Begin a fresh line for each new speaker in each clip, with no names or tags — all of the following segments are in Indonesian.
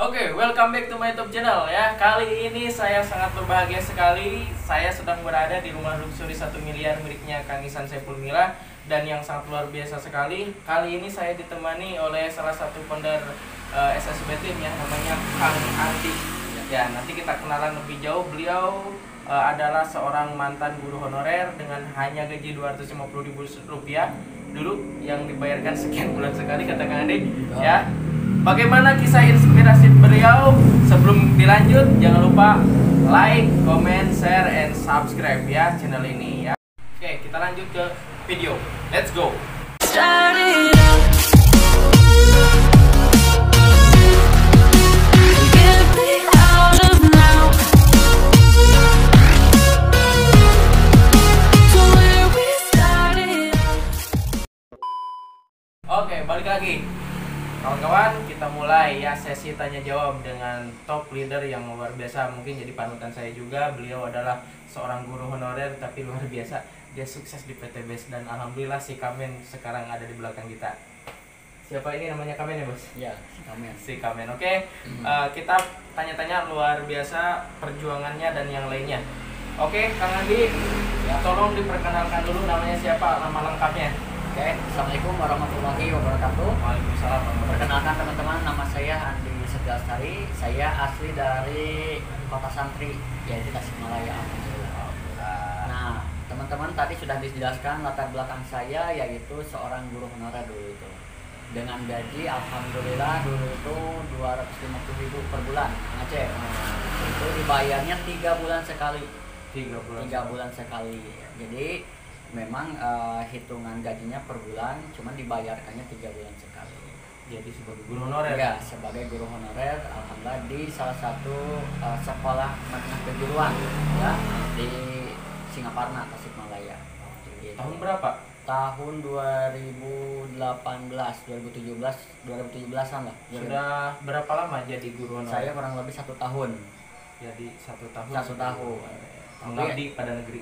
Oke, welcome back to my YouTube channel ya. Kali ini saya sangat berbahagia sekali. Saya sedang berada di rumah luxury 1 miliar miliknya Kang Ihsan Saiful Mila, dan yang sangat luar biasa sekali. Kali ini saya ditemani oleh salah satu founder SSB Team ya, namanya Kang Andi. Ya, nanti kita kenalan lebih jauh. Beliau adalah seorang mantan guru honorer dengan hanya gaji Rp250.000 dulu yang dibayarkan sekian bulan sekali, kata Kang Andi ya. Bagaimana kisah inspirasi beliau? Sebelum dilanjut, jangan lupa like, comment, share, and subscribe ya channel ini ya. Oke, kita lanjut ke video. Let's go. Oke, balik lagi. Kawan-kawan, kita mulai ya sesi tanya jawab dengan top leader yang luar biasa. Mungkin jadi panutan saya juga. Beliau adalah seorang guru honorer tapi luar biasa. Dia sukses di PT BES dan alhamdulillah si Kamen sekarang ada di belakang kita. Siapa ini namanya Kamen ya, Bos?
Ya, si Kamen.
Si Kamen. Oke. Kita tanya-tanya luar biasa perjuangannya dan yang lainnya. Oke, Kang Andi, ya, tolong diperkenalkan dulu namanya siapa, nama lengkapnya.
Oke, Assalamualaikum warahmatullahi wabarakatuh.
Waalaikumsalam.
Perkenalkan teman-teman, nama saya Andi Setialestari. Saya asli dari Kota Santri, yaitu Tasikmalaya. Alhamdulillah. Nah, teman-teman tadi sudah dijelaskan latar belakang saya, yaitu seorang guru honorer dulu itu. Dengan gaji alhamdulillah dulu itu 250.000 per bulan, Kang Aceh. Itu dibayarnya 3 bulan sekali. 3 bulan sekali. Jadi memang hitungan gajinya per bulan, cuman dibayarkannya 3 bulan sekali.
Jadi sebagai guru honorer?
Ya, sebagai guru honorer, alhamdulillah di salah satu sekolah menengah kejuruan ya di Singaparna, Tasikmalaya. Gitu.
Tahun berapa?
Tahun 2017-an lah.
Sudah berapa lama jadi guru honorer?
Saya kurang lebih 1 tahun.
Jadi 1 tahun.
1 tahun.
Mengabdi pada negeri.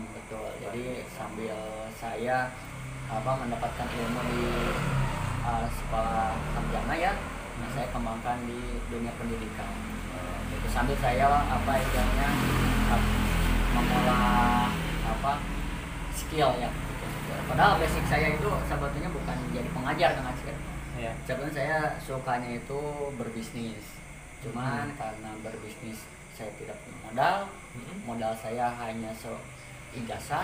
Betul. Jadi sambil saya mendapatkan ilmu di sekolah sarjana ya, nah saya kembangkan di dunia pendidikan. Itu sambil saya istilahnya mengolah skill ya. Padahal basic saya itu sebetulnya bukan jadi pengajar, Kang Aceh.
Ya.
Sebetulnya saya sukanya itu berbisnis. Cuman karena berbisnis saya tidak punya modal saya hanya ijazah.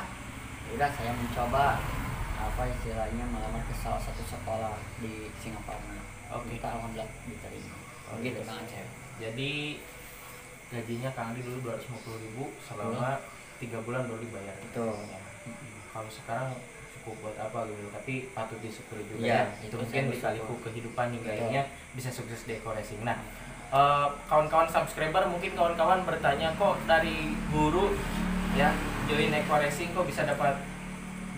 Udah saya mencoba istilahnya melamar ke salah satu sekolah di Singaparna. Kita alhamdulillah diterima. Gitu Kang Aceh.
Jadi gajinya Kang Andi dulu 250.000 selama 3 bulan baru dibayar.
Betul.
Ya. Kalau sekarang cukup buat apa gitu, tapi patut disyukuri juga
ya.
Itu mungkin dikaliku kehidupan hingga akhirnya bisa sukses di Eco-Racing. Nah, kawan-kawan subscriber mungkin kawan-kawan bertanya, kok dari guru ya join Eco-Racing kok bisa dapat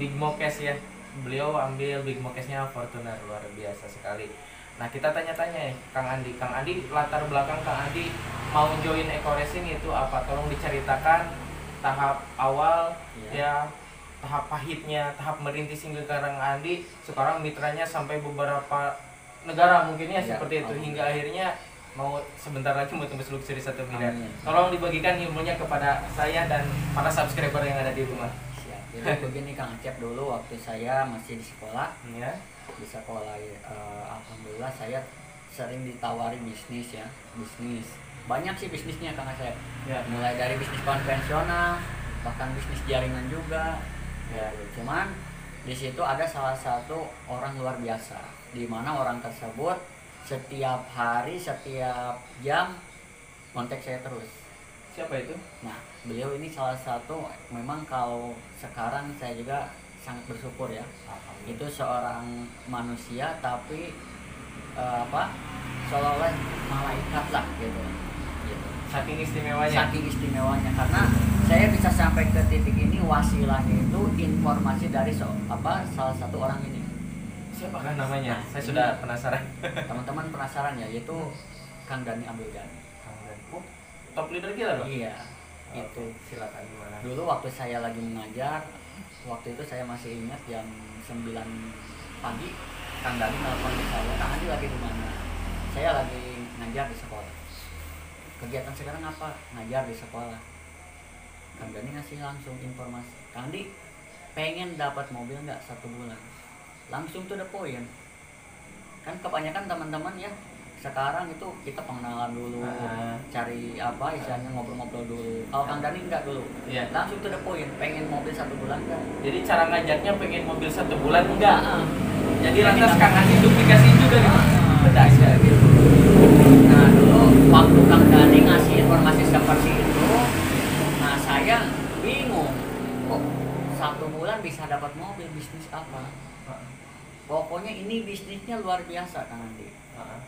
big mokes ya. Beliau ambil big mokesnya Fortuner, luar biasa sekali. Nah, kita tanya-tanya ya Kang Andi. Kang Andi, latar belakang Kang Andi mau join Eco-Racing itu apa? Tolong diceritakan tahap awal ya, tahap pahitnya, tahap merintis hingga Kang Andi sekarang mitranya sampai beberapa negara mungkinnya seperti itu, hingga akhirnya mau sebentar lagi mau tembus luxury 1 miliar. Tolong dibagikan ilmunya kepada saya dan para subscriber yang ada di rumah.
Siap. Jadi begini Kang Acep, dulu waktu saya masih di sekolah
ya.
Di sekolah alhamdulillah saya sering ditawari bisnis ya. Bisnis. Banyak sih bisnisnya Kang Acep.
Ya.
Mulai dari bisnis konvensional, bahkan bisnis jaringan juga. Ya, cuman di situ ada salah satu orang luar biasa, di mana orang tersebut setiap hari, setiap jam kontak saya terus.
Siapa itu?
Nah, beliau ini salah satu, memang kalau sekarang saya juga sangat bersyukur ya. Itu seorang manusia tapi seolah-olah malaikat lah gitu.
Saking istimewanya.
Saking istimewanya, karena saya bisa sampai ke titik ini wasilahnya itu informasi dari salah satu orang ini.
Siapakah namanya? Saya sudah penasaran.
Teman-teman penasaran ya, yaitu Kang Dani Abdul Ghani.
Kang Dani. Top leader kita dong?
Iya. Itu
silakan gimana?
Dulu waktu saya lagi mengajar, waktu itu saya masih ingat jam 9 pagi, Kang Dani nelfon ke saya, Kang Andi lagi di mana? Saya lagi ngajar di sekolah. Kegiatan sekarang apa? Ngajar di sekolah. Kang Dani ngasih langsung informasi, Kang Di pengen dapat mobil nggak 1 bulan? Langsung to the point. Kan kebanyakan teman-teman ya sekarang itu kita pengenalan dulu, cari apa istilahnya ngobrol-ngobrol dulu. Kalau Kang Dani enggak dulu, langsung to the point. Pengen mobil 1 bulan nggak?
Jadi cara ngajaknya pengen mobil 1 bulan enggak? Jadi lantas Kang Dani duplikasiin juga gitu.
Berdasar gitu. Nah dulu waktu Kang Dani ngasih informasi seperti itu, nah saya bingung, kok 1 bulan bisa dapat mobil, bisnis apa? Pokoknya ini bisnisnya luar biasa Kang Andi.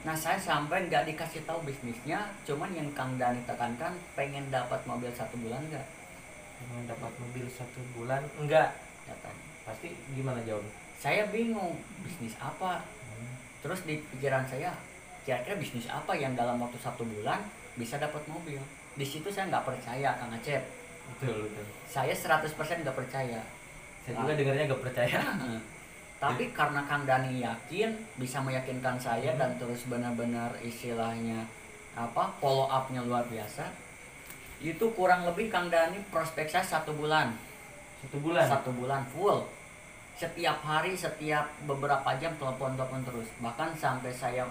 Nah saya sampai nggak dikasih tahu bisnisnya, cuman yang Kang Dani tekankan pengen dapat mobil 1 bulan nggak?
Pengen dapat mobil 1 bulan enggak?
Katanya.
Pasti gimana jawabnya?
Saya bingung, bisnis apa? Terus di pikiran saya, kira-kira bisnis apa yang dalam waktu 1 bulan bisa dapat mobil? Di situ saya nggak percaya Kang Acep.
Betul.
Saya 100% nggak percaya.
Saya juga dengarnya nggak percaya.
Tapi karena Kang Dani yakin, bisa meyakinkan saya dan terus benar-benar istilahnya apa follow up-nya luar biasa. Itu kurang lebih Kang Dani prospek saya 1 bulan.
1 bulan?
1 bulan full. Setiap hari, setiap beberapa jam telepon terus. Bahkan sampai saya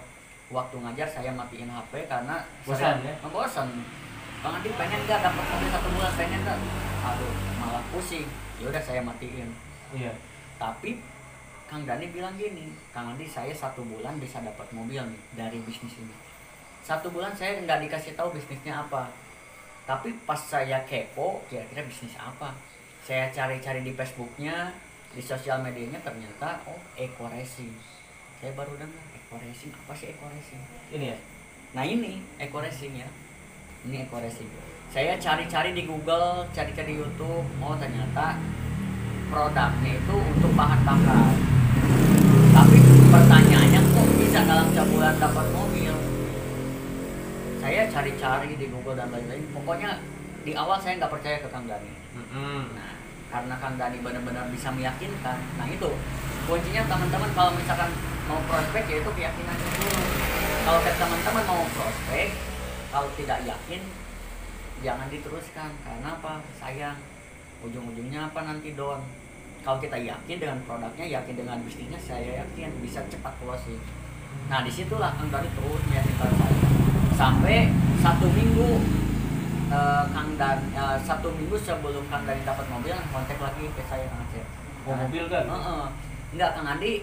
waktu ngajar saya matiin HP karena
bosan ya?
Bosan. Kang Andi pengen nggak dapat mobil 1 bulan, pengen nggak? Aduh, malah pusing. Ya udah saya matiin.
Iya.
Tapi Kang Dani bilang gini, Kang Andi saya 1 bulan bisa dapat mobil nih dari bisnis ini. 1 bulan saya nggak dikasih tahu bisnisnya apa. Tapi pas saya kepo, kira-kira bisnis apa? Saya cari-cari di Facebooknya, di sosial medianya ternyata eco racing. Saya baru dengar eco racing, apa sih eco racing?
Ini ya.
Nah ini eco racing ya. Ini eco racing. Saya cari-cari di Google, cari-cari di YouTube, ternyata produknya itu untuk bahan bakar. Tapi pertanyaannya kok bisa dalam sebulan dapat mobil? Saya cari-cari di Google dan lain-lain. Pokoknya di awal saya nggak percaya ke Kang Dani. Nah, karena Kang Dani benar-benar bisa meyakinkan. Nah itu kuncinya teman-teman kalau misalkan mau prospek yaitu keyakinan dulu. Kalau teman-teman mau prospek, kalau tidak yakin jangan diteruskan. Karena apa? Sayang. Ujung-ujungnya apa nanti down. Kalau kita yakin dengan produknya, yakin dengan bisnisnya, saya yakin bisa cepat closing. Nah disitulah Kang Dani terus meyakinkan saya. Sampai 1 minggu Kang Dani 1 minggu sebelum Kang Dani dapat mobil, kontak lagi ke saya Kang Acep.
Mobil kan?
Enggak Kang Andi.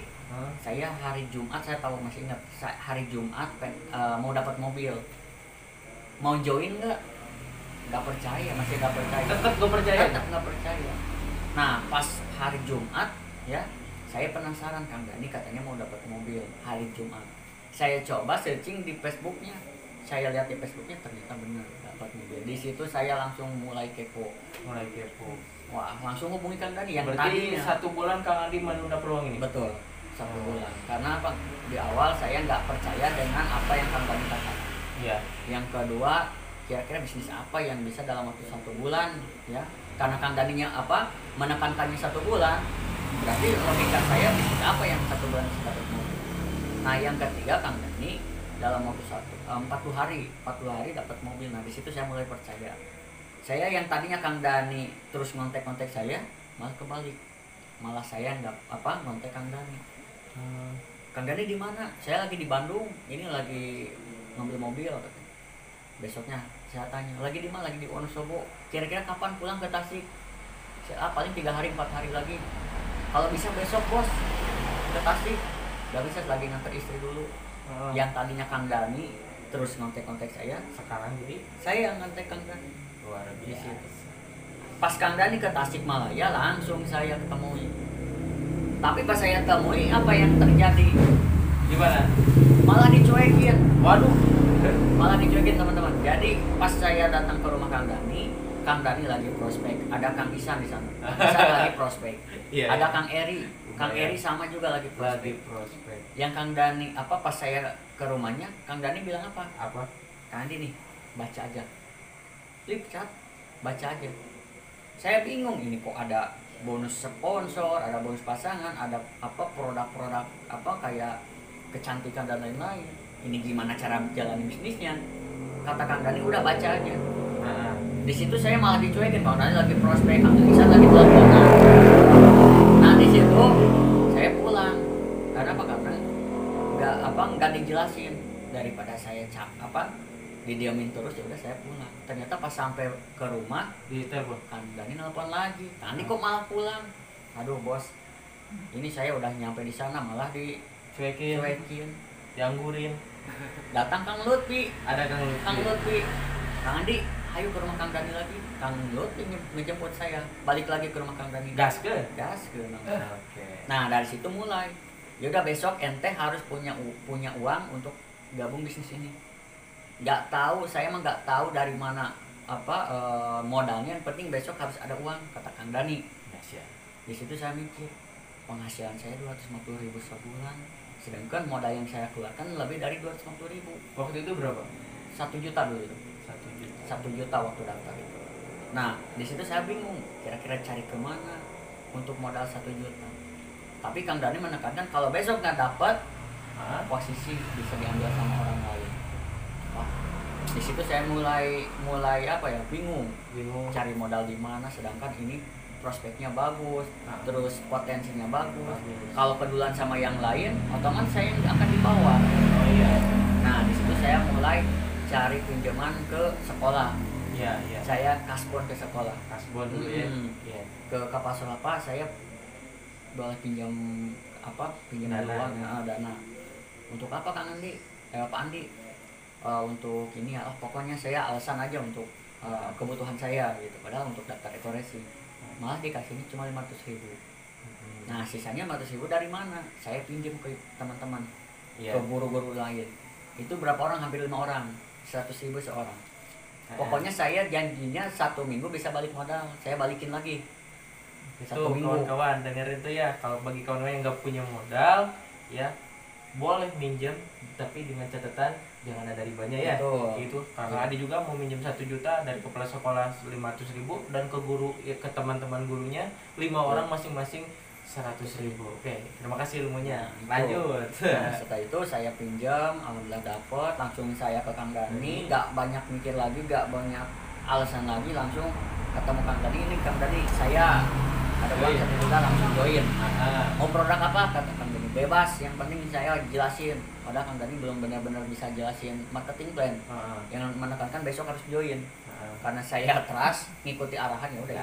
Saya hari Jumat, saya tahu masih ingat, hari Jumat mau dapat mobil. Mau join nggak? Nggak percaya, masih nggak percaya.
Tetap nggak percaya?
Tetap nggak percaya. Nah pas hari Jumat ya, saya penasaran Kang Dani katanya mau dapat mobil hari Jumat. Saya coba searching di Facebooknya, saya lihat di Facebooknya ternyata benar dapat mobil. Di situ saya langsung mulai kepo. Wah langsung hubungi Kang Dani yang
berarti
tadinya
1 bulan Kang Andi menunda peluang ini?
Betul, 1 bulan. Karena apa? Di awal saya nggak percaya dengan apa yang Kang Dani katakan.
Iya.
Yang kedua, kira-kira bisnis apa yang bisa dalam waktu 1 bulan, ya? Karena Kang Daninya apa? Menekankannya 1 bulan, berarti logika saya bisnis apa yang 1 bulan bisa dapat mobil. Nah, yang ketiga Kang Dani dalam waktu 40 hari dapat mobil. Nah, di situ saya mulai percaya. Saya yang tadinya Kang Dani terus ngontek saya, malah kebalik. Malah saya nggak ngontek Kang Dani. Kang Dani di mana? Saya lagi di Bandung. Ini lagi ngambil mobil. Besoknya saya tanya, lagi di mana? Lagi di Wonosobo. Kira-kira kapan pulang ke Tasik? Paling 3 hari 4 hari lagi. Kalau bisa besok bos ke Tasik. Gak bisa, lagi nganter istri dulu. Yang tadinya Kang Dani terus ngontek saya,
sekarang jadi
saya yang ngontek Kang Dani.
luar biasa.
Pas Kang Dani ke Tasikmalaya langsung saya ketemui. Tapi pas saya temui, apa yang terjadi?
Gimana?
Malah dicuekin.
Waduh.
Malah dicuekin teman-teman. Jadi pas saya datang ke rumah Kang Dani lagi prospek. Ada Kang Isan di sana. Isan lagi prospek.
Iya,
Ada
iya.
Kang Eri. Kang Eri sama juga lagi prospek. Yang Kang Dani pas saya ke rumahnya, Kang Dani bilang apa?
Apa?
Kang Dani nih, baca aja. Flip chat, baca aja. Saya bingung ini kok ada bonus sponsor, ada bonus pasangan, ada produk-produk kayak kecantikan dan lain-lain. ini gimana cara jalanin bisnisnya. Kata Kang Dani udah baca aja. Di situ saya malah dicuekin, Kang Dani lagi prospek, Kang Isan lagi teleponan. Nah di situ saya pulang. Karena apa? Karena nggak dijelasin. Daripada saya didiamin terus, ya udah saya pulang. Ternyata pas sampai ke rumah
di telepon
Kang Dani nelpon lagi. Kang Dani kok malah pulang? Aduh bos, ini saya udah nyampe di sana malah dicuekin,
dianggurin.
Datang Kang Lutfi,
Ada Kang Lutfi.
Kang Andi, ayo ke rumah Kang Dani lagi. Kang Lutfi ngejemput saya, balik lagi ke rumah Kang Dani.
Gas ke?
Oke. Nah dari situ mulai. Yaudah besok ente harus punya uang untuk gabung bisnis ini. Saya emang nggak tahu dari mana modalnya. Yang penting besok harus ada uang, kata Kang Dani. Di situ saya mikir, penghasilan saya 250.000 sebulan, sedangkan modal yang saya keluarkan lebih dari 250.000.
Waktu itu berapa?
1 juta dulu itu. 1 juta waktu daftar itu. Nah di situ saya bingung, kira-kira cari kemana untuk modal 1 juta. Tapi Kang Dani menekankan kalau besok nggak dapat, posisi bisa diambil sama orang lain. Wah, di situ saya mulai bingung cari modal di mana, sedangkan ini prospeknya bagus, terus potensinya bagus. Kalau kedulan sama yang lain, otomatis saya akan dibawa. Nah di situ saya mulai cari pinjaman ke sekolah. Saya kasbon ke sekolah.
Kasbon dulu ya.
Ke Kapal saya boleh pinjam uang dana. Untuk apa Kang Andi? Pak Andi? Untuk ini ya, pokoknya saya alasan aja untuk kebutuhan saya gitu. Padahal untuk daftar ekoresi malah dikasihnya cuma 500.000. Nah sisanya 500.000 dari mana? Saya pinjam ke teman-teman, ke guru-guru lain. Itu berapa orang? Hampir 5 orang, 100.000 seorang. Pokoknya saya janjinya 1 minggu bisa balik modal, saya balikin lagi.
Itu kawan-kawan dengerin tuh ya, kalau bagi kawan-kawan yang nggak punya modal ya boleh minjem, tapi dengan catatan jangan ada ribanya ya. Itu karena Adi juga mau minjem 1 juta dari kepala sekolah 500.000 dan ke guru ke teman-teman gurunya 5 orang masing-masing 100.000. Oke, terima kasih ilmunya. Lanjut.
Nah, setelah itu saya pinjam, alhamdulillah dapat, langsung saya ke Kang Dani, nggak banyak mikir lagi, nggak banyak alasan lagi, langsung ketemu Kang Dani. Ini Kang Dani, saya ada uang 1 juta, langsung join. Mau produk apa? Kata Kang Dani, bebas, yang penting saya jelasin. Padahal Kang Dani belum benar-benar bisa jelasin marketing plan. Yang menekankan besok harus join. Karena saya trust, ngikuti arahan, ya udah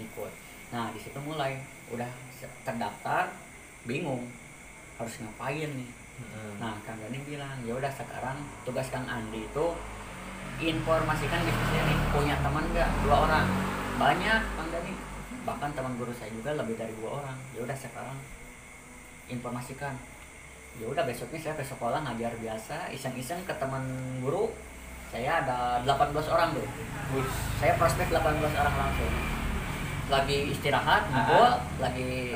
ikut. Nah di situ mulai udah terdaftar, bingung harus ngapain nih. Nah Kang Dani bilang ya udah sekarang tugas Kang Andi itu informasikan bisnisnya nih, punya teman nggak? 2 orang. Banyak Kang Dani, bahkan teman guru saya juga lebih dari 2 orang. Ya udah sekarang informasikan. Ya udah besoknya saya ke sekolah ngajar biasa, iseng-iseng ke teman guru. Saya ada 18 orang tuh. Saya prospek 18 orang langsung. Lagi istirahat, ngobrol, lagi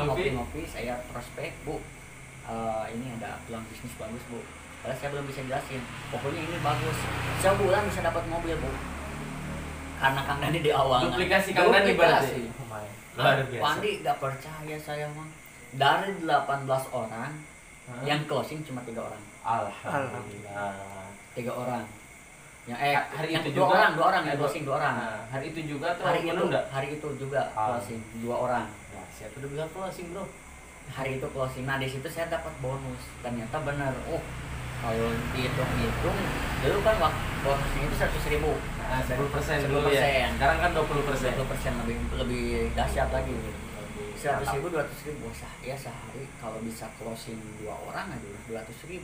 ngopi-ngopi, saya prospek, Bu. Ini ada peluang bisnis bagus, Bu. Padahal saya belum bisa jelasin. Pokoknya ini bagus. Sebulan bisa dapat mobil, Bu. Karena Kang Dani di awal.
Duplikasi Kang Dani berarti.
Luar biasa. Pak Andi gak percaya saya mah. Dari 18 orang, yang closing cuma 3 orang.
Alhamdulillah.
3 orang.
Hari
yang
itu
2
juga
orang, 2 orang yang closing 2 orang.
Hari itu juga tuh
hari itu juga closing 2 orang.
Nah, siapa udah bilang closing, Bro?
Hari itu closing. Nah, di situ saya dapat bonus. Ternyata benar. Kalau dihitung-hitung, dulu kan bonusnya itu 100.000.
10% dulu ya. Sekarang kan 20%.
20% lebih dahsyat lagi. 100.000, 200.000. Ya sehari kalau bisa closing 2 orang aja 200.000.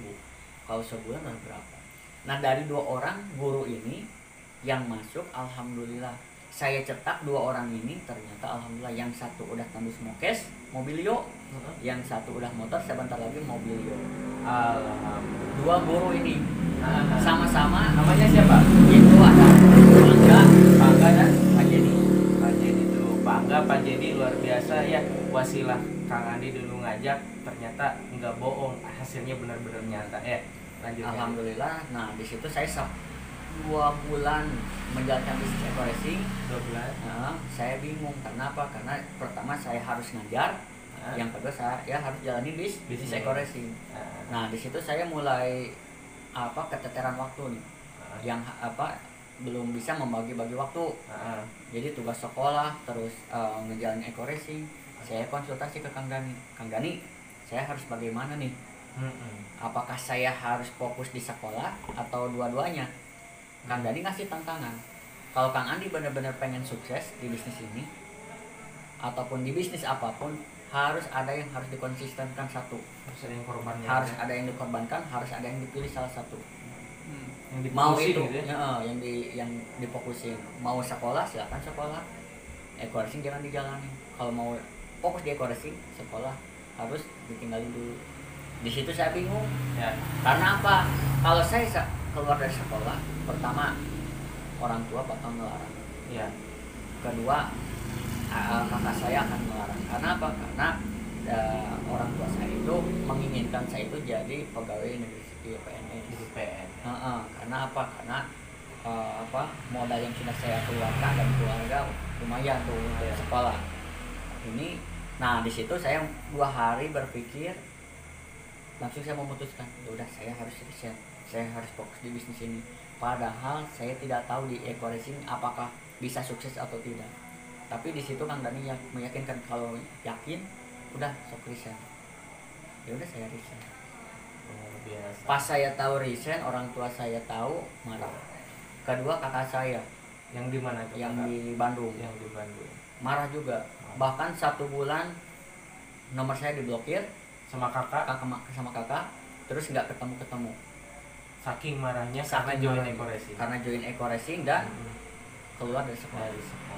Kalau sebulan berapa? Nah dari 2 orang guru ini yang masuk, alhamdulillah saya cetak 2 orang ini, ternyata alhamdulillah yang satu udah tembus Mokes, Mobilio, yang satu udah motor, sebentar lagi Mobilio. Alhamdulillah. 2 guru ini sama-sama.
Namanya siapa?
Itu ada
Bangga dan
Pak Jedi.
Pak Jedi itu Bangga, Pak Jedi luar biasa ya. Wasilah Kang Andi dulu ngajak, ternyata nggak bohong, hasilnya benar-benar nyata ya. Lanjut,
alhamdulillah. Nah di situ saya 2 bulan menjalankan bisnis ekoresi.
2 bulan.
Saya bingung karena apa? Karena pertama saya harus ngajar, Yang kedua saya harus jalani bisnis eco racing. Nah di situ saya mulai keteteran waktu nih, yang belum bisa membagi-bagi waktu. Jadi tugas sekolah terus ngejalanin eco racing. Saya konsultasi ke Kang Dani, saya harus bagaimana nih? Apakah saya harus fokus di sekolah atau dua-duanya? Kang Dani ngasih tantangan. Kalau Kang Andi benar-benar pengen sukses di bisnis ini ataupun di bisnis apapun, harus ada yang harus dikonsistenkan satu. Harus ada yang korbannya. Harus ada yang dikorbankan, harus ada yang dipilih salah satu. Yang mau itu gitu ya? yang difokusin. Mau sekolah silakan sekolah. Eco racing jangan dijalani. Kalau mau fokus di eco racing, sekolah harus ditinggalin dulu. Di situ saya bingung. Ya. Karena apa? Kalau saya keluar dari sekolah, pertama orang tua bakal melarang. Ya. Kedua, kakak saya akan melarang. Karena apa? Karena orang tua saya itu menginginkan saya itu jadi pegawai negeri sipil PNS. Karena apa? Karena modal yang sudah saya keluarkan dan keluarga lumayan tuh untuk sekolah. Ini, nah di situ saya 2 hari berpikir, langsung saya memutuskan, ya udah saya harus resign, saya harus fokus di bisnis ini. Padahal saya tidak tahu di eco racing apakah bisa sukses atau tidak. Tapi di situ Kang Dani yang meyakinkan, kalau yakin udah sok resign. Ya udah saya resign. Biasa. Pas saya tahu resign, orang tua saya tahu, marah. Kedua kakak saya
yang di mana itu?
Yang di Bandung.
Yang di Bandung.
Marah juga. Bahkan 1 bulan nomor saya diblokir
sama kakak,
terus nggak ketemu.
Saking marahnya karena join eco racing.
Karena join eco racing dan keluar dari sekolah.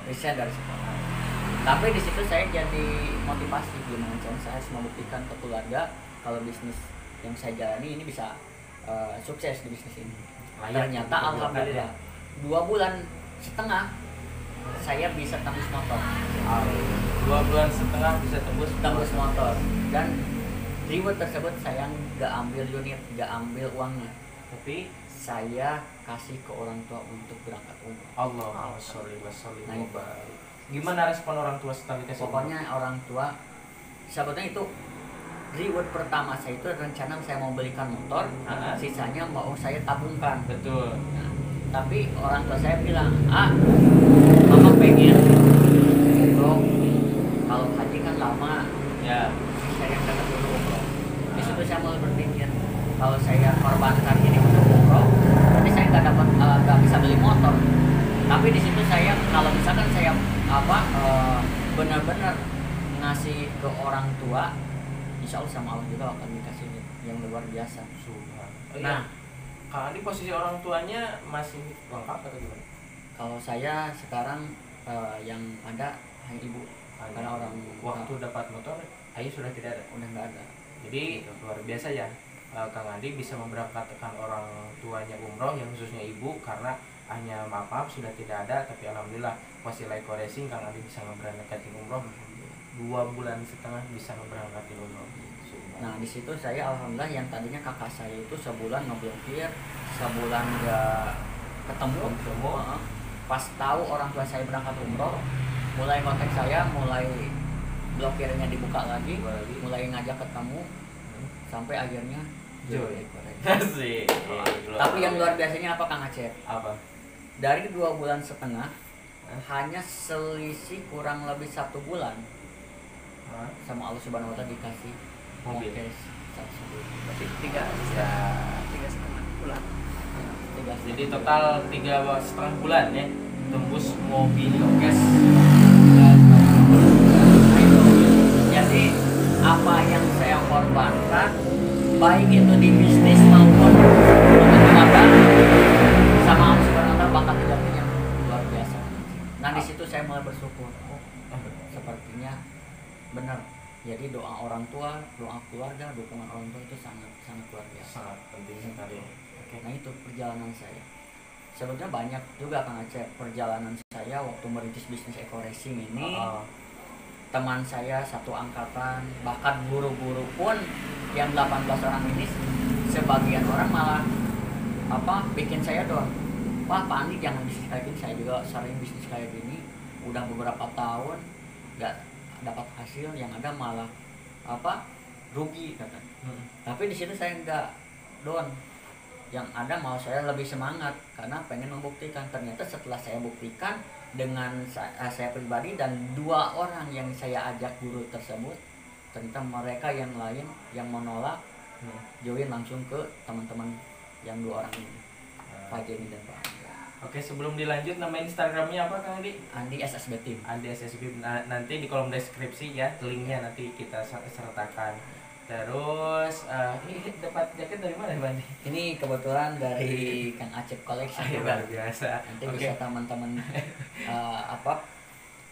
Resign dari sekolah. Tapi di situ saya jadi motivasi, gimana caranya saya harus membuktikan ke keluarga kalau bisnis yang saya jalani ini bisa sukses di bisnis ini. Ternyata alhamdulillah 2 bulan setengah saya bisa tembus motor.
2 bulan setengah bisa tembus
motor. Dan reward tersebut saya nggak ambil unit, nggak ambil uangnya, tapi saya kasih ke orang tua untuk berangkat umroh.
Allahumma sholli wa sallim. Gimana respon orang tua setelah dikasih?
Pokoknya orang tua, sebetulnya itu reward pertama saya itu rencana saya mau belikan motor, sisanya mau saya tabungkan.
Betul.
Nah, tapi orang tua saya bilang, mama pengen umroh, kalau haji kan lama. Ya. Saya berangkat dulu umroh. Di situ saya mulai berpikir, kalau saya korbankan ini untuk umroh, nanti saya nggak bisa beli motor. Tapi di situ saya, kalau misalkan saya benar-benar ngasih ke orang tua, insya Allah sama Allah juga akan dikasih yang luar biasa.
Nah, kalau di posisi orang tuanya masih lengkap atau gimana?
Kalau saya sekarang yang ada hanya ibu. Karena orang
waktu dapat motor, ayah sudah tidak ada.
Udah nggak ada.
Jadi luar biasa ya, Kang Andi bisa memberangkatkan orang tuanya umroh, yang khususnya ibu, karena hanya maaf sudah tidak ada, tapi alhamdulillah Wasila Eco Racing Kang Andi bisa memberangkatkan umroh 2 bulan setengah bisa memberangkatkan umroh.
Nah di situ saya alhamdulillah, yang tadinya kakak saya itu sebulan ngeblokir, sebulan nggak ketemu. Pas tahu orang tua saya berangkat umroh, mulai kontak saya, mulai blokirnya dibuka lagi, mulai ngajak ketemu, sampai akhirnya join. Tapi yang luar biasanya apa Kang Aceh?
Apa?
Dari 2 bulan setengah, hanya selisih kurang lebih 1 bulan, sama Allah Subhanahu Wa Taala dikasih mobil.
Berarti 3,5 bulan. Jadi total 3,5 bulan ya, tembus mobil cash.
Jadi apa yang saya korbankan, baik itu di bisnis maupun untuk keluarga, sama Allah Subhanahu Wa Taala bakal terjadi yang luar biasa. Nah di situ saya mulai bersyukur, sepertinya benar. Jadi doa orang tua, doa keluarga, dukungan orang tua itu sangat luar biasa.
Sangat penting sekali.
Nah itu perjalanan saya. Sebetulnya banyak juga Kang Aceh perjalanan saya waktu merintis bisnis eco racing ini. Teman saya satu angkatan, bahkan guru-guru pun yang 18 orang ini, sebagian orang malah bikin saya down. Pak Andi jangan bisnis kayak gini. Saya juga sering bisnis kayak gini, udah beberapa tahun nggak dapat hasil, yang ada malah rugi kata. Tapi di situ saya nggak down, yang ada mau saya lebih semangat karena pengen membuktikan. Ternyata setelah saya buktikan dengan saya pribadi dan 2 orang yang saya ajak guru tersebut, ternyata mereka yang lain yang menolak join langsung ke teman-teman yang 2 orang ini, Pak Jenny dan Pak.
Oke, sebelum dilanjut, nama Instagramnya apa Kang Andi?
Andi SSB Team.
Andi SSB. Nanti di kolom deskripsi ya, linknya nanti kita sertakan. Terus ini dapat jaket dari mana Bandi?
Ini kebetulan dari Kang Acep Collection juga.
Luar biasa.
Nanti bisa teman-teman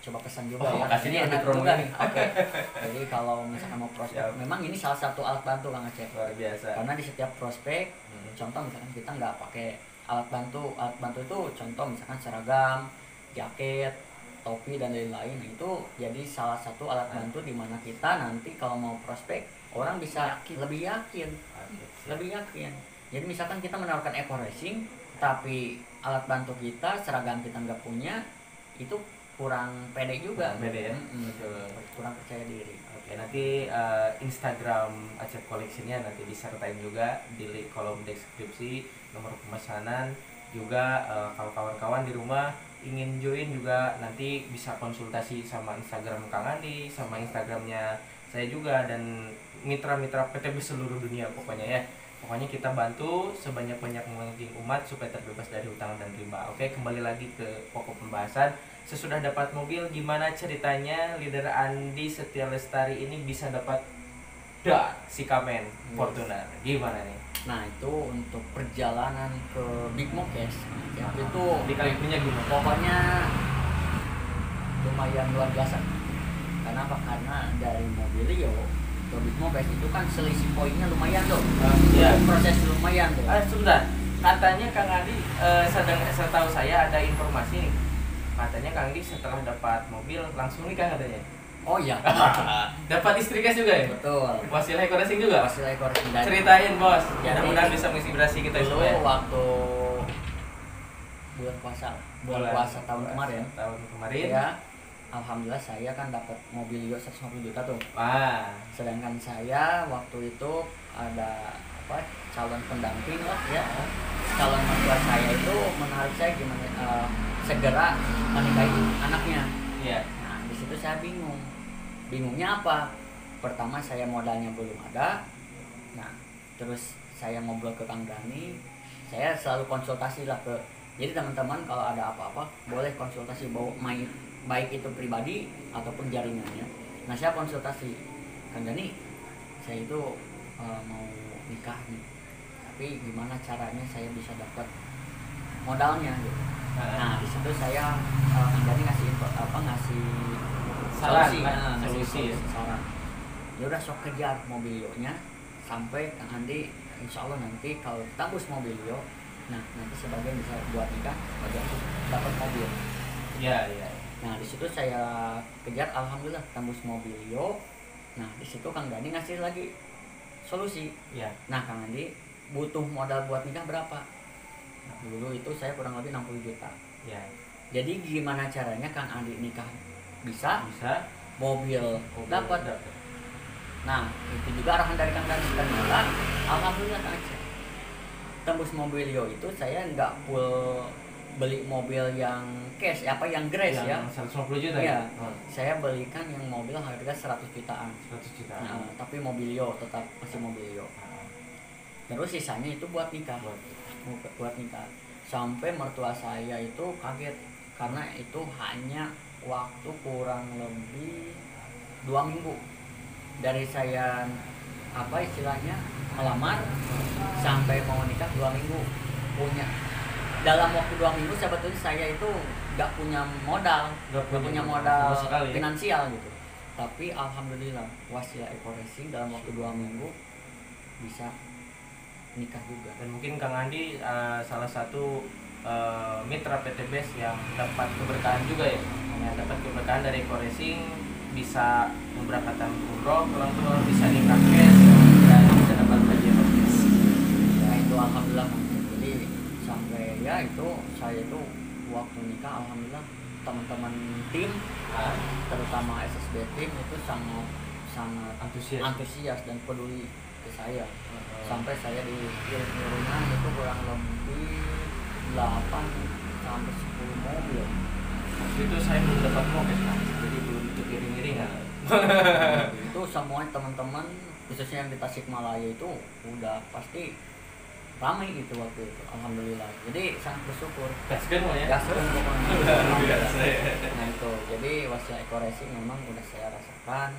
coba pesan juga ya.
Kasihnya
enak
promo
juga
ini.
nih. Oke. Jadi kalau misalkan mau prospek, memang ini salah satu alat bantu Kang Acep.
Luar biasa.
Karena di setiap prospek, contoh misalkan kita nggak pakai alat bantu itu contoh misalkan seragam, jaket, topi dan lain-lain. Nah, itu jadi salah satu alat bantu di mana kita nanti kalau mau prospek orang bisa lebih yakin. Jadi misalkan kita menawarkan eco racing tapi alat bantu kita, seragam kita nggak punya, itu kurang pede juga.
Pede ya. Betul.
Kurang percaya diri.
Oke, nanti Instagram Acep Collection-nya nanti disertain juga di kolom deskripsi, nomor pemesanan juga. Kalau kawan-kawan di rumah ingin join juga nanti bisa konsultasi sama Instagram Kang Andi, sama Instagramnya saya juga, dan mitra-mitra PTB seluruh dunia pokoknya ya. Pokoknya kita bantu sebanyak-banyak mungkin umat supaya terbebas dari hutang dan riba. Oke, kembali lagi ke pokok pembahasan. Sesudah dapat mobil, gimana ceritanya leader Andi Setia Lestari ini bisa dapat si Kamen Fortuner? Gimana nih?
Nah, itu untuk perjalanan ke Big Mokes ya, itu
dikalipunya gimana?
Pokoknya lumayan luar biasa. Kenapa? Karena dari Mobilio ke Big Mokes itu kan selisih poinnya lumayan tuh.
Iya.
Proses lumayan tuh.
Sebentar, katanya Kang Andi, setahu saya ada informasi nih. Katanya Kang Andi setelah dapat mobil langsung nikah katanya.
Oh iya.
Dapat istri guys juga ya?
Betul.
Wasilah ekor racing juga?
Wasilah ekor racing.
Ceritain bos,
jadi
mudah-mudahan bisa menginspirasi kita
dulu
semua ya.
Waktu bulan puasa tahun kemarin. Ya, alhamdulillah saya kan dapat Mobilio 150 juta tuh. Sedangkan saya waktu itu ada calon pendamping lah ya. Calon mertua saya itu menarik saya gimana segera menikahi anaknya.
Iya.
Nah, di situ saya bingung. Bingungnya apa? Pertama saya modalnya belum ada. Nah, terus saya ngobrol ke Kang Dani. Saya selalu konsultasi lah ke. Jadi teman-teman kalau ada apa-apa boleh konsultasi baik itu pribadi ataupun jaringannya. Nah, saya konsultasi Kang Dani. Saya itu mau nikah nih. Tapi gimana caranya saya bisa dapat modalnya gitu. Nah, di situ saya Kang Dani ngasih saran. Ya udah sok kejar Mobilionya sampai Kang Andi insya Allah nanti kalau tembus Mobilio, nah nanti sebagian bisa buat nikah, sebagian dapat mobil.
Iya.
Nah, di situ saya kejar, alhamdulillah tembus Mobilio. Nah, di situ Kang Dani ngasih lagi solusi.
Iya.
Nah, Kang Andi butuh modal buat nikah berapa? Nah, dulu itu saya kurang lebih 60 juta.
Iya.
Jadi gimana caranya Kang Andi nikah bisa mobil dapat. Nah, itu juga arahan dari Kang Dani. Ternyata alhamdulillah Kang Aceh tembus Mobilio itu saya nggak full beli mobil yang cash yang grace ya
150 juta
ya. Saya belikan yang mobil harga 100 jutaan. Nah, tapi Mobilio tetap masih Mobilio. Terus sisanya itu buat nikah. Buat nikah. Sampai mertua saya itu kaget karena itu hanya waktu kurang lebih 2 minggu dari saya istilahnya melamar sampai mau nikah 2 minggu. Dalam waktu 2 minggu sebetulnya saya itu nggak punya modal, nggak punya modal finansial gitu. Tapi alhamdulillah Wasilah Eco Racing dalam waktu 2 minggu bisa nikah juga.
Dan mungkin Kang Andi salah satu mitra PT BES yang dapat keberkahan juga ya. Dapat keberkahan dari Eco Racing, bisa memberangkatkan umroh, pulang tua bisa nikah cash dan bisa dapat hadiah BES.
Ya itu alhamdulillah. Jadi sampai ya itu saya itu waktu nikah alhamdulillah teman-teman tim terutama SSB tim itu sangat sangat
antusias
dan peduli ke saya. Sampai saya diiring-iringnya itu kurang lebih 8 sampai 10 mobil.
Waktu itu saya belum dapat moped Mas, jadi belum ikut iring-iringan.
Itu semua teman-teman khususnya yang di Tasikmalaya itu udah pasti ramai itu waktu itu, alhamdulillah. Jadi sangat bersyukur.
Gaskeun mah ya.
Gaskeun pokoknya.
Biasa ya.
Nah itu, jadi Wasia Eco Racing memang udah saya rasakan,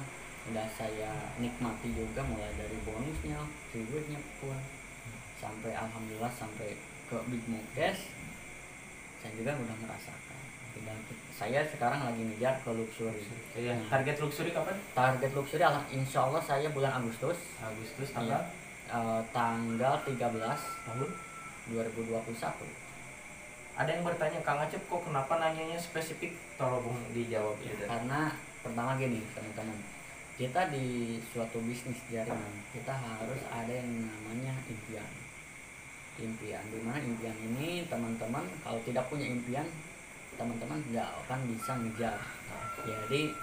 udah saya nikmati juga, mulai dari bonusnya, rewardnya pun, sampai alhamdulillah sampai ke Big Mokes, saya juga udah merasakan. Dan saya sekarang lagi ngejar ke luxury.
Iya. Target luxury kapan?
Target luxury insya Allah saya bulan Agustus.
Tanggal?
Tanggal 13
tahun
2021.
Ada yang bertanya, Kang Acep kok kenapa nanyanya spesifik? Tolong dijawab ya.
Karena pertama gini teman-teman, kita di suatu bisnis jaringan kita harus ada yang namanya impian. Dimana impian ini teman-teman kalau tidak punya impian, teman-teman nggak akan bisa ngejar. Jadi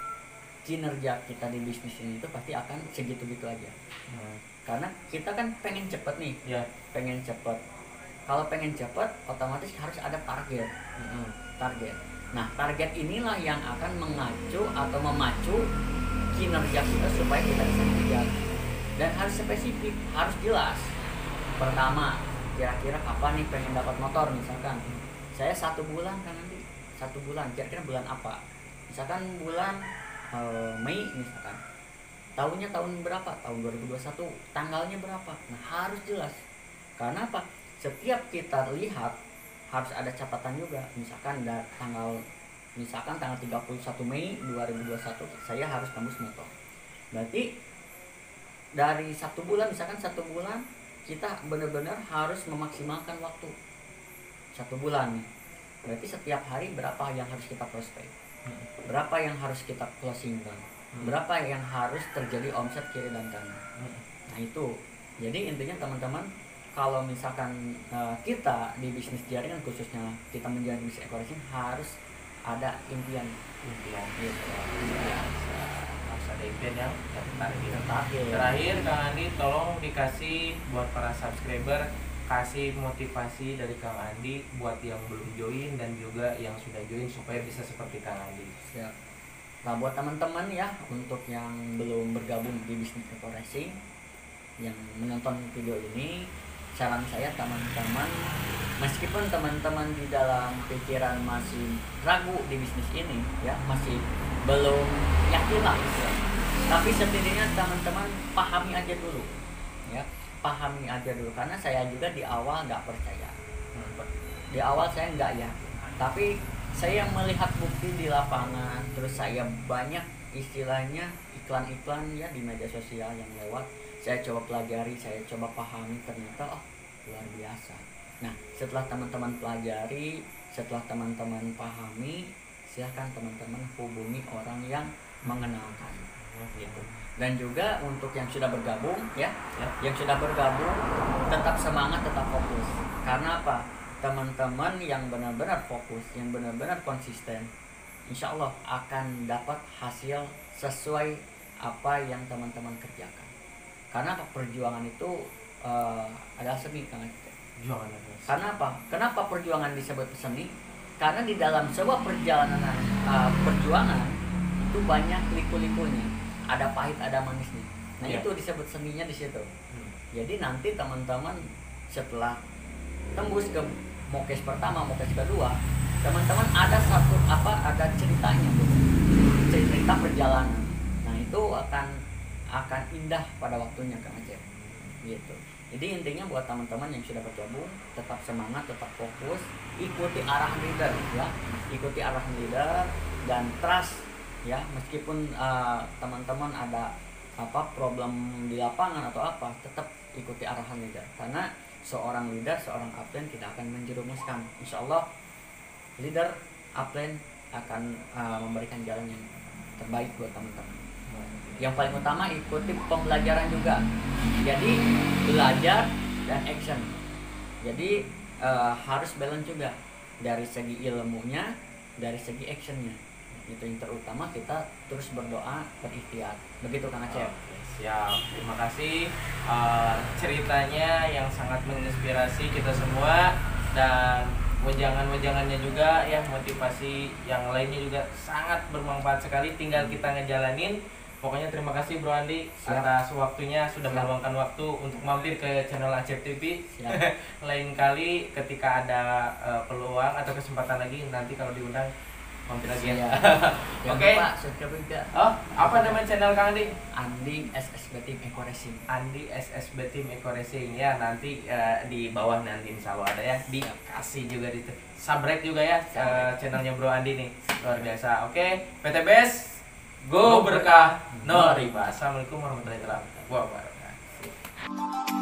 kinerja kita di bisnis ini itu pasti akan segitu-gitu aja. Karena kita kan pengen cepet nih, pengen cepet. Kalau pengen cepet, otomatis harus ada target. Target. Nah, target inilah yang akan mengacu atau memacu kinerja kita supaya kita bisa ngejar. Dan harus spesifik, harus jelas. Pertama, kira-kira kapan nih pengen dapat motor misalkan. Saya 1 bulan kan nanti, 1 bulan. Kira-kira bulan apa? Misalkan bulan Mei misalkan. Tahunnya tahun berapa? Tahun 2021. Tanggalnya berapa? Nah, harus jelas. Karena apa? Setiap kita lihat harus ada catatan juga. Misalkan tanggal 31 Mei 2021 saya harus tembus motor. Berarti dari 1 bulan, misalkan 1 bulan kita benar-benar harus memaksimalkan waktu. 1 bulan nih. Berarti setiap hari berapa yang harus kita prospek? Berapa yang harus kita closing kan? Berapa yang harus terjadi omset kiri dan kanan. Nah itu, jadi intinya teman-teman, kalau misalkan kita di bisnis jaringan khususnya kita menjalani bisnis Eco Racing harus ada impian gitu.
Harus ada impian yang target.
Terakhir
Kang Andi, tolong dikasih buat para subscriber, kasih motivasi dari Kang Andi buat yang belum join dan juga yang sudah join supaya bisa seperti Kang Andi.
Siap. Nah buat teman-teman ya, untuk yang belum bergabung di bisnis Eco Racing, yang menonton video ini, saran saya teman-teman, meskipun teman-teman di dalam pikiran masih ragu di bisnis ini ya, masih belum yakin lah ya, tapi setidaknya teman-teman pahami aja dulu ya, pahami aja dulu. Karena saya juga di awal nggak percaya, di awal saya nggak yakin, tapi saya melihat bukti di lapangan, terus saya banyak istilahnya iklan-iklan ya di media sosial yang lewat, saya coba pelajari, saya coba pahami, ternyata luar biasa. Nah setelah teman-teman pelajari, setelah teman-teman pahami, silahkan teman-teman hubungi orang yang mengenalkan gitu. Dan juga untuk yang sudah bergabung ya, yang sudah bergabung tetap semangat, tetap fokus. Karena apa? Teman-teman yang benar-benar fokus, yang benar-benar konsisten, insya Allah akan dapat hasil sesuai apa yang teman-teman kerjakan. Karena perjuangan itu adalah seni, Kang Acep. Karena apa? Kenapa perjuangan disebut seni? Karena di dalam sebuah perjalanan perjuangan itu banyak liku-likunya, ada pahit, ada manisnya. Nah itu disebut seninya di situ. Jadi nanti teman-teman setelah tembus ke Mokes pertama, Mokes kedua, teman-teman ada ada ceritanya, cerita perjalanan. Nah itu akan indah pada waktunya, Kang Acep. Gitu. Jadi intinya buat teman-teman yang sudah bergabung, tetap semangat, tetap fokus, ikuti arahan leader ya, ikuti arahan leader dan trust ya. Meskipun teman-teman ada problem di lapangan atau apa, tetap ikuti arahan leader. Karena seorang leader, seorang upline tidak akan menjerumuskan. Insya Allah leader upline akan memberikan jalan yang terbaik buat teman-teman. Yang paling utama ikuti pembelajaran juga. Jadi belajar dan action. Jadi harus balance juga dari segi ilmunya, dari segi actionnya. itu yang terutama, kita terus berdoa, berikhtiar. Begitu Kang Acep.
Oke, siap. Terima kasih ceritanya yang sangat menginspirasi kita semua, dan wejangan-wejangannya juga ya, motivasi yang lainnya juga sangat bermanfaat sekali, tinggal kita ngejalanin. Pokoknya terima kasih Bro Andi.
Siap.
Atas waktunya sudah
Siap.
meluangkan waktu untuk mampir ke channel Acep TV.
Siap.
Lain kali ketika ada peluang atau kesempatan lagi, nanti kalau diundang mampir lagi ya.
Jangan
Oke.
lupa subscribe juga.
Oh, apa nama channel Kang Andi?
Andi SSB Team Eco Racing.
Andi SSB Team Eco Racing ya, nanti di bawah nanti insya Allah ada ya, dikasih juga di subscribe juga ya channelnya Bro Andi nih, luar biasa. Oke, PTBS Go Berkah No Riba. Assalamualaikum warahmatullahi wabarakatuh.